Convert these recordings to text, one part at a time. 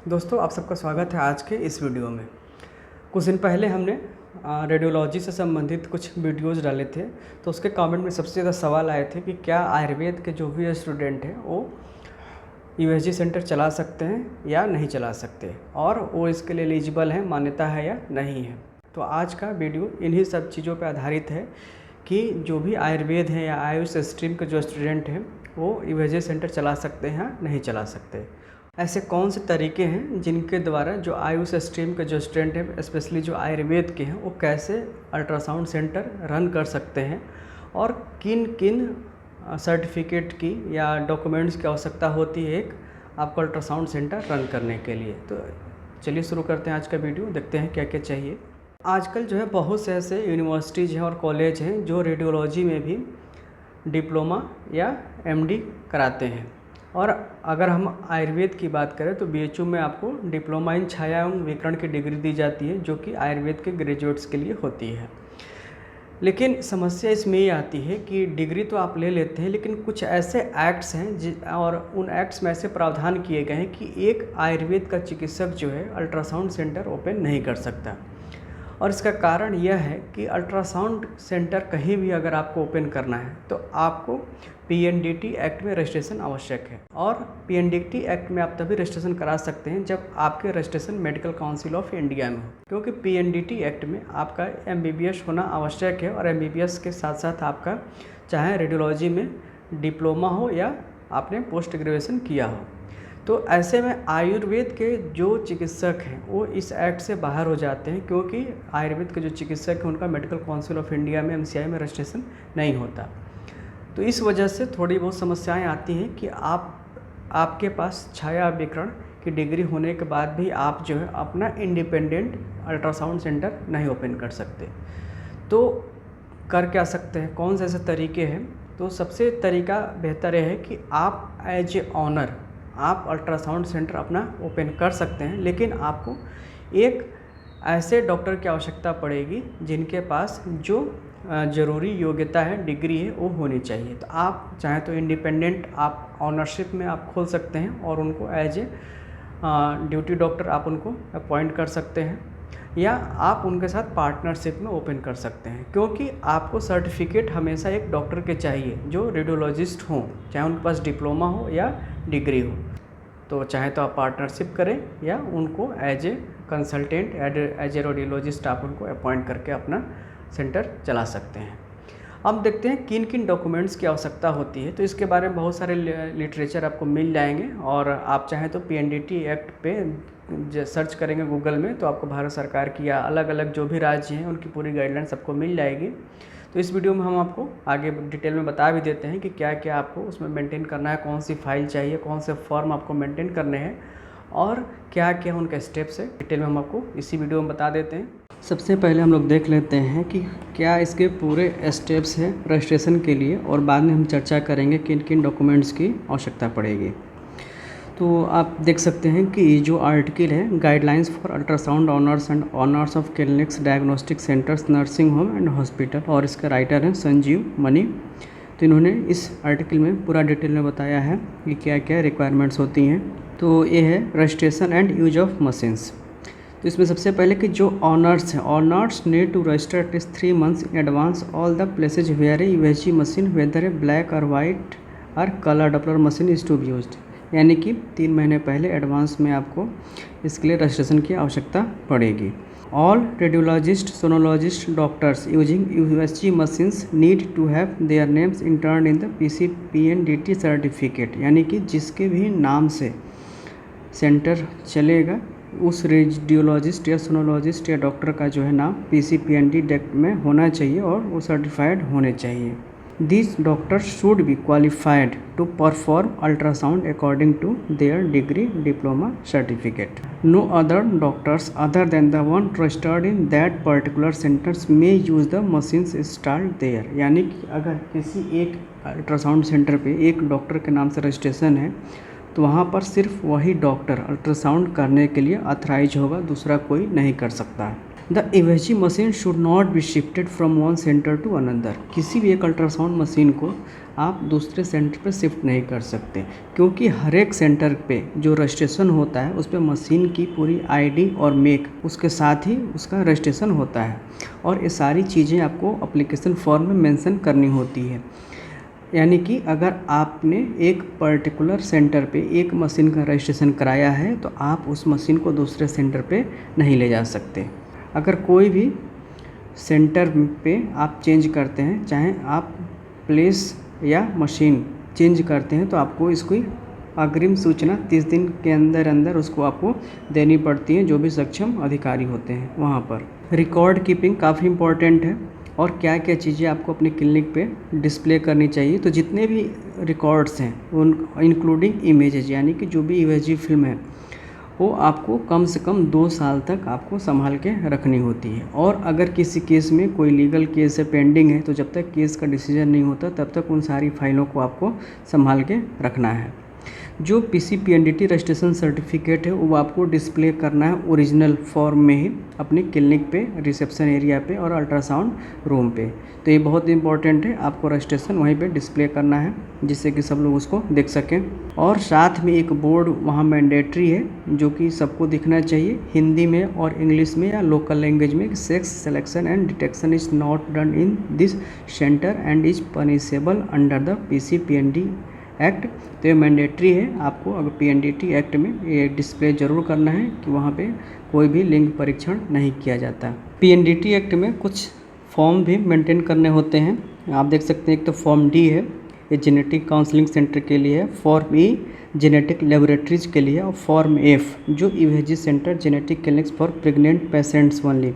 दोस्तों, आप सबका स्वागत है आज के इस वीडियो में। कुछ दिन पहले हमने रेडियोलॉजी से संबंधित कुछ वीडियोज़ डाले थे, तो उसके कमेंट में सबसे ज़्यादा सवाल आए थे कि क्या आयुर्वेद के जो भी स्टूडेंट हैं वो यूएसजी सेंटर चला सकते हैं या नहीं चला सकते, और वो इसके लिए एलिजिबल है, मान्यता है या नहीं है। तो आज का वीडियो इन्हीं सब चीज़ों पर आधारित है कि जो भी आयुर्वेद है या आयुष स्ट्रीम के जो स्टूडेंट हैं वो यूएसजी सेंटर चला सकते हैं या नहीं चला सकते। ऐसे कौन से तरीके हैं जिनके द्वारा जो आयुष स्ट्रीम के जो स्टूडेंट हैं, स्पेशली जो आयुर्वेद के हैं, वो कैसे अल्ट्रासाउंड सेंटर रन कर सकते हैं और किन किन सर्टिफिकेट की या डॉक्यूमेंट्स की आवश्यकता होती है एक आपको अल्ट्रासाउंड सेंटर रन करने के लिए। तो चलिए शुरू करते हैं आज का वीडियो, देखते हैं क्या क्या चाहिए। आजकल जो है बहुत से ऐसे यूनिवर्सिटीज़ हैं और कॉलेज हैं जो रेडियोलॉजी में भी डिप्लोमा या एमडी कराते हैं। और अगर हम आयुर्वेद की बात करें तो बीएचयू में आपको डिप्लोमा इन छाया एवं विकिरण की डिग्री दी जाती है, जो कि आयुर्वेद के ग्रेजुएट्स के लिए होती है। लेकिन समस्या इसमें ये आती है कि डिग्री तो आप ले लेते हैं, लेकिन कुछ ऐसे एक्ट्स हैं और उन एक्ट्स में ऐसे प्रावधान किए गए हैं कि एक आयुर्वेद का चिकित्सक जो है अल्ट्रासाउंड सेंटर ओपन नहीं कर सकता। और इसका कारण यह है कि अल्ट्रासाउंड सेंटर कहीं भी अगर आपको ओपन करना है तो आपको पीएनडीटी एक्ट में रजिस्ट्रेशन आवश्यक है। और पीएनडीटी एक्ट में आप तभी रजिस्ट्रेशन करा सकते हैं जब आपके registration medical council of India में हो, क्योंकि पीएनडीटी एक्ट में आपका एमबीबीएस होना आवश्यक है। और एमबीबीएस के साथ साथ आपका चाहे रेडियोलॉजी में डिप्लोमा हो या आपने पोस्ट ग्रेजुएशन किया हो। तो ऐसे में आयुर्वेद के जो चिकित्सक हैं वो इस एक्ट से बाहर हो जाते हैं, क्योंकि आयुर्वेद के जो चिकित्सक हैं उनका मेडिकल काउंसिल ऑफ इंडिया में एमसीआई में रजिस्ट्रेशन नहीं होता। तो इस वजह से थोड़ी बहुत समस्याएं आती हैं कि आपके पास छाया विकिरण की डिग्री होने के बाद भी आप जो है अपना इंडिपेंडेंट अल्ट्रासाउंड सेंटर नहीं ओपन कर सकते। तो कर क्या सकते हैं, कौन से ऐसे तरीके हैं? तो सबसे तरीका बेहतर है कि आप एज ए ऑनर आप अल्ट्रासाउंड सेंटर अपना ओपन कर सकते हैं, लेकिन आपको एक ऐसे डॉक्टर की आवश्यकता पड़ेगी जिनके पास जो ज़रूरी योग्यता है, डिग्री है, वो होनी चाहिए। तो आप चाहे तो इंडिपेंडेंट आप ऑनरशिप में आप खोल सकते हैं और उनको एज ए ड्यूटी डॉक्टर आप उनको अपॉइंट कर सकते हैं, या आप उनके साथ पार्टनरशिप में ओपन कर सकते हैं। क्योंकि आपको सर्टिफिकेट हमेशा एक डॉक्टर के चाहिए जो रेडियोलॉजिस्ट हों, चाहे उनके पास डिप्लोमा हो या डिग्री हो। तो चाहे तो आप पार्टनरशिप करें या उनको as a consultant as a radiologist आप उनको अपॉइंट करके अपना सेंटर चला सकते हैं। अब देखते हैं किन किन डॉक्यूमेंट्स की आवश्यकता होती है। तो इसके बारे में बहुत सारे लिटरेचर आपको मिल जाएंगे, और आप चाहें तो पीएनडीटी एक्ट पे सर्च करेंगे गूगल में तो आपको भारत सरकार की या अलग अलग जो भी राज्य हैं उनकी पूरी गाइडलाइन सबको मिल जाएगी। तो इस वीडियो में हम आपको आगे डिटेल में बता भी देते हैं कि क्या क्या आपको उसमें मेंटेन करना है, कौन सी फाइल चाहिए, कौन से फॉर्म आपको मेंटेन करने हैं और क्या क्या उनका स्टेप्स है, डिटेल में हम आपको इसी वीडियो में बता देते हैं। सबसे पहले हम लोग देख लेते हैं कि क्या इसके पूरे स्टेप्स हैं रजिस्ट्रेशन के लिए, और बाद में हम चर्चा करेंगे किन किन डॉक्यूमेंट्स की आवश्यकता पड़ेगी। तो आप देख सकते हैं कि ये जो आर्टिकल है, guidelines for ultrasound honours and honours of clinics, diagnostic centres, nursing home and hospital, और इसका राइटर हैं संजीव मनी। तो इन्होंने इस आर्टिकल में पूरा डिटेल में बताया है कि क्या क्या रिक्वायरमेंट्स होती हैं। तो ये है registration and use of machines. तो इसमें सबसे पहले कि जो ऑनर्स हैं, owners need to register at least 3 months in advance all the places where a USG machine whether a black और वाइट और colour Doppler machine is to be used. यानी कि 3 महीने पहले एडवांस में आपको इसके लिए रजिस्ट्रेशन की आवश्यकता पड़ेगी। All radiologist, sonologist, doctors using USG machines need to have their names entered in the PNDT certificate. यानी कि जिसके भी नाम से सेंटर चलेगा उस रेडियोलॉजिस्ट या सोनोलॉजिस्ट या डॉक्टर का जो है नाम पीसीपीएनडी में होना चाहिए और वो सर्टिफाइड होने चाहिए। This doctors should be qualified to perform ultrasound according to their degree diploma certificate. No other doctors other than the one registered in that particular centres may use the machines installed there. यानी कि अगर किसी एक ultrasound centre पे एक doctor के नाम से रजिस्ट्रेशन है तो वहाँ पर सिर्फ वही डॉक्टर अल्ट्रासाउंड करने के लिए ऑथराइज होगा, दूसरा कोई नहीं कर सकता है। The USG machine should not be shifted from one centre to another. किसी भी एक अल्ट्रासाउंड मशीन को आप दूसरे सेंटर पे शिफ्ट नहीं कर सकते, क्योंकि हर एक सेंटर पे जो रजिस्ट्रेशन होता है उस पर मशीन की पूरी आईडी और मेक उसके साथ ही उसका रजिस्ट्रेशन होता है, और ये सारी चीज़ें आपको एप्लीकेशन फॉर्म में मेंशन करनी होती है। यानी कि अगर आपने एक पर्टिकुलर सेंटर पे एक मशीन का रजिस्ट्रेशन कराया है तो आप उस मशीन को दूसरे सेंटर पे नहीं ले जा सकते। अगर कोई भी सेंटर पे आप चेंज करते हैं, चाहे आप प्लेस या मशीन चेंज करते हैं, तो आपको इसकी अग्रिम सूचना 30 दिन के अंदर अंदर उसको आपको देनी पड़ती है, जो भी सक्षम अधिकारी होते हैं वहाँ पर। रिकॉर्ड कीपिंग काफ़ी इम्पॉर्टेंट है, और क्या क्या चीज़ें आपको अपने क्लिनिक पे डिस्प्ले करनी चाहिए। तो जितने भी रिकॉर्ड्स हैं उन इंक्लूडिंग इमेजेज, यानी कि जो भी इमेजिंग फिल्म है वो आपको कम से कम 2 साल तक आपको संभाल के रखनी होती है। और अगर किसी केस में कोई लीगल केस है पेंडिंग है, तो जब तक केस का डिसीजन नहीं होता तब तक उन सारी फाइलों को आपको संभाल के रखना है। जो PCPNDT रजिस्ट्रेशन सर्टिफिकेट है वो आपको डिस्प्ले करना है ओरिजिनल फॉर्म में ही अपनी क्लिनिक पे, रिसेप्शन एरिया पे और अल्ट्रासाउंड रूम पे। तो ये बहुत इंपॉर्टेंट है, आपको रजिस्ट्रेशन वहीं पे डिस्प्ले करना है जिससे कि सब लोग उसको देख सकें। और साथ में एक बोर्ड वहाँ मैंडेटरी है जो कि सबको दिखना चाहिए, हिंदी में और इंग्लिश में या लोकल लैंग्वेज में। Sex selection and detection is not done in this centre and is punishable under the PCPND act. तो ये मैंडेटरी है, आपको अगर PNDT एक्ट में ये डिस्प्ले ज़रूर करना है कि वहाँ पे कोई भी लिंग परीक्षण नहीं किया जाता। PNDT एक्ट में कुछ फॉर्म भी मेंटेन करने होते हैं, आप देख सकते हैं। एक तो फॉर्म D है, ये जेनेटिक काउंसलिंग सेंटर के लिए है। फॉर्म E जेनेटिक लेबोरेटरीज के लिए, और फॉर्म F जो EVG centre genetic clinics for pregnant patients only,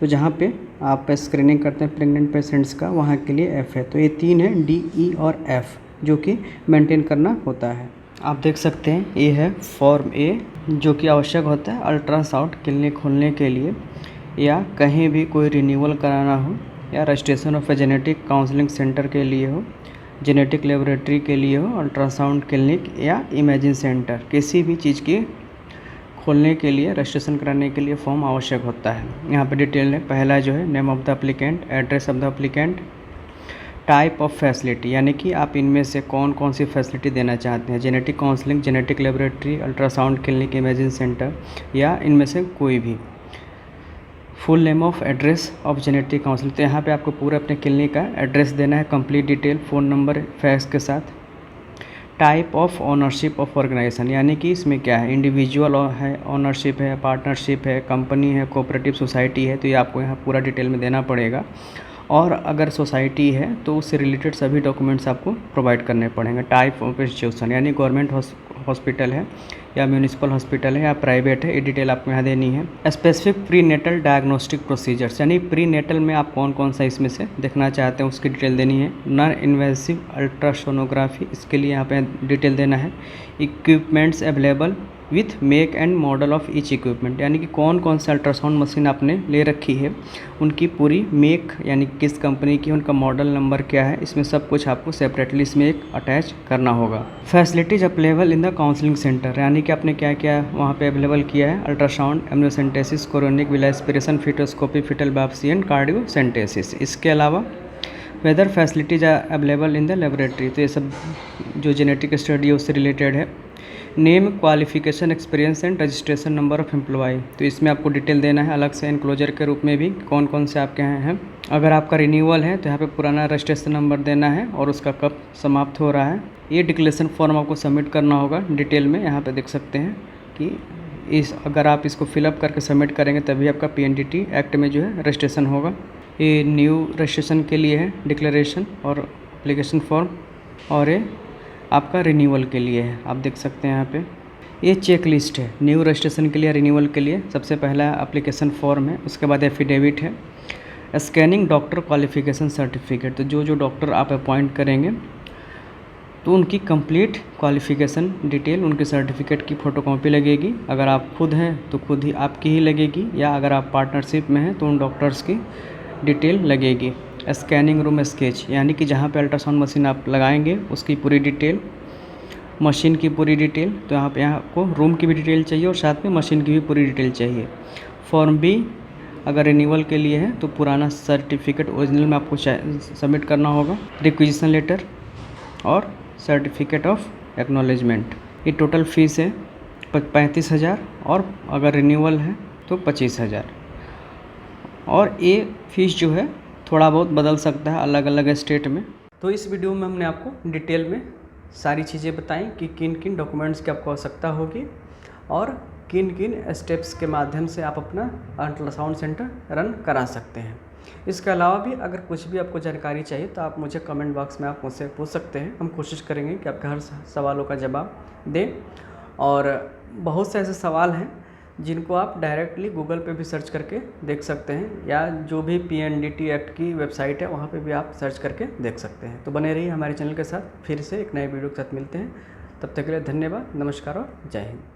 तो जहाँ पे आप स्क्रीनिंग करते हैं प्रेग्नेंट पेशेंट्स का, वहाँ के लिए F है। तो ये 3 है, D, E और F, जो कि मेंटेन करना होता है। आप देख सकते हैं ये है फॉर्म A, जो कि आवश्यक होता है अल्ट्रासाउंड क्लिनिक खोलने के लिए, या कहीं भी कोई रिन्यूअल कराना हो, या registration of a genetic counselling centre के लिए हो, जेनेटिक लेबोरेटरी के लिए हो, अल्ट्रासाउंड क्लिनिक या इमेजिंग सेंटर, किसी भी चीज़ की खोलने के लिए, रजिस्ट्रेशन कराने के लिए फॉर्म आवश्यक होता है। यहाँ पे डिटेल है। पहला जो है name of the applicant, address of the applicant, type of facility, यानी कि आप इनमें से कौन कौन सी फैसिलिटी देना चाहते हैं, genetic counselling, genetic laboratory, ultrasound clinic, imaging centre, या इनमें से कोई भी। Full name of address of genetic counselling, तो यहाँ पे आपको पूरा अपने क्लिनिक का एड्रेस देना है, complete detail, phone number, fax के साथ। Type of ownership of organisation, यानी कि इसमें क्या है, इंडिविजुअल है, ऑनरशिप है, पार्टनरशिप है, कंपनी है, कोऑपरेटिव सोसाइटी है, तो ये आपको यहाँ पूरा डिटेल में देना पड़ेगा। और अगर सोसाइटी है तो उससे रिलेटेड सभी डॉक्यूमेंट्स आपको प्रोवाइड करने पड़ेंगे। टाइप ऑफ इंस्टीट्यूशन, यानी गवर्नमेंट हॉस्पिटल है या म्यूनिसिपल हॉस्पिटल है या प्राइवेट है, ये डिटेल आपको यहाँ देनी है। Specific prenatal diagnostic procedures, यानी प्री नेटल में आप कौन कौन सा इसमें से देखना चाहते हैं उसकी डिटेल देनी है। नॉन इन्वेसिव अल्ट्रासोनोग्राफी, इसके लिए यहाँ पे डिटेल देना है। Equipments available with make and model of each equipment, यानी कि कौन कौन सा अल्ट्रासाउंड मशीन आपने ले रखी है, उनकी पूरी मेक, यानी किस कंपनी की, उनका मॉडल नंबर क्या है, इसमें सब कुछ आपको सेपरेटली इसमें एक अटैच करना होगा। Facilities available in the counselling centre, यानी कि आपने क्या क्या वहाँ पे अवेलेबल किया है, ultrasound, amniocentesis, chorionic villus aspiration, fetoscopy, fetal biopsy and cardiocentesis. इसके अलावा whether facilities are available in the laboratory, तो ये सब जो जेनेटिक स्टडी है उससे रिलेटेड है। Name, qualification, experience and registration number of employ, तो इसमें आपको डिटेल देना है अलग से एनक्लोजर के रूप में भी, कौन कौन से आपके यहाँ हैं। अगर आपका रिन्यूअल है तो यहाँ पे पुराना रजिस्ट्रेशन नंबर देना है और उसका कब समाप्त हो रहा है। ये डिक्लेरेशन फॉर्म आपको सबमिट करना होगा डिटेल में, यहाँ पे देख सकते हैं कि अगर आप इसको फिलअप करके सबमिट करेंगे तभी आपका PNDT एक्ट में जो है रजिस्ट्रेशन होगा। ये न्यू रजिस्ट्रेशन के लिए है डिक्लेरेशन और एप्लीकेशन फॉर्म, और ये आपका रिन्यूअल के लिए है। आप देख सकते हैं यहाँ पे ये चेक लिस्ट है न्यू रजिस्ट्रेशन के लिए, रिन्यूअल के लिए। सबसे पहला एप्लीकेशन फॉर्म है, उसके बाद एफिडेविट है, स्कैनिंग डॉक्टर क्वालिफिकेशन सर्टिफिकेट, तो जो जो डॉक्टर आप अपॉइंट करेंगे तो उनकी कंप्लीट क्वालिफिकेशन डिटेल, उनके सर्टिफिकेट की फ़ोटोकॉपी लगेगी। अगर आप खुद हैं तो खुद ही आपकी ही लगेगी, या अगर आप पार्टनरशिप में हैं तो उन डॉक्टर्स की डिटेल लगेगी। स्कैनिंग रूम स्केच, यानी कि जहाँ पे अल्ट्रासाउंड मशीन आप लगाएंगे उसकी पूरी डिटेल, मशीन की पूरी डिटेल, तो यहाँ पे आपको रूम की भी डिटेल चाहिए और साथ में मशीन की भी पूरी डिटेल चाहिए। फॉर्म B अगर रिन्यूअल के लिए है तो पुराना सर्टिफिकेट ओरिजिनल में आपको सबमिट करना होगा। रिक्विजिशन लेटर, और सर्टिफिकेट ऑफ एक्नॉलेजमेंट। ये टोटल फ़ीस है 35,000 और अगर रिन्यूअल है तो 25,000। और ये फ़ीस जो है थोड़ा बहुत बदल सकता है अलग अलग स्टेट में। तो इस वीडियो में हमने आपको डिटेल में सारी चीज़ें बताई कि किन किन डॉक्यूमेंट्स की आपको आवश्यकता होगी और किन किन स्टेप्स के माध्यम से आप अपना अल्ट्रासाउंड सेंटर रन करा सकते हैं। इसके अलावा भी अगर कुछ भी आपको जानकारी चाहिए तो आप मुझे कमेंट बॉक्स में आप मुझसे पूछ सकते हैं। हम कोशिश करेंगे कि आपके हर सवालों का जवाब दें। और बहुत से ऐसे सवाल हैं जिनको आप डायरेक्टली गूगल पे भी सर्च करके देख सकते हैं, या जो भी PNDT एक्ट की वेबसाइट है वहाँ पे भी आप सर्च करके देख सकते हैं। तो बने रहिए हमारे चैनल के साथ, फिर से एक नए वीडियो के साथ मिलते हैं। तब तक के लिए धन्यवाद, नमस्कार और जय हिंद।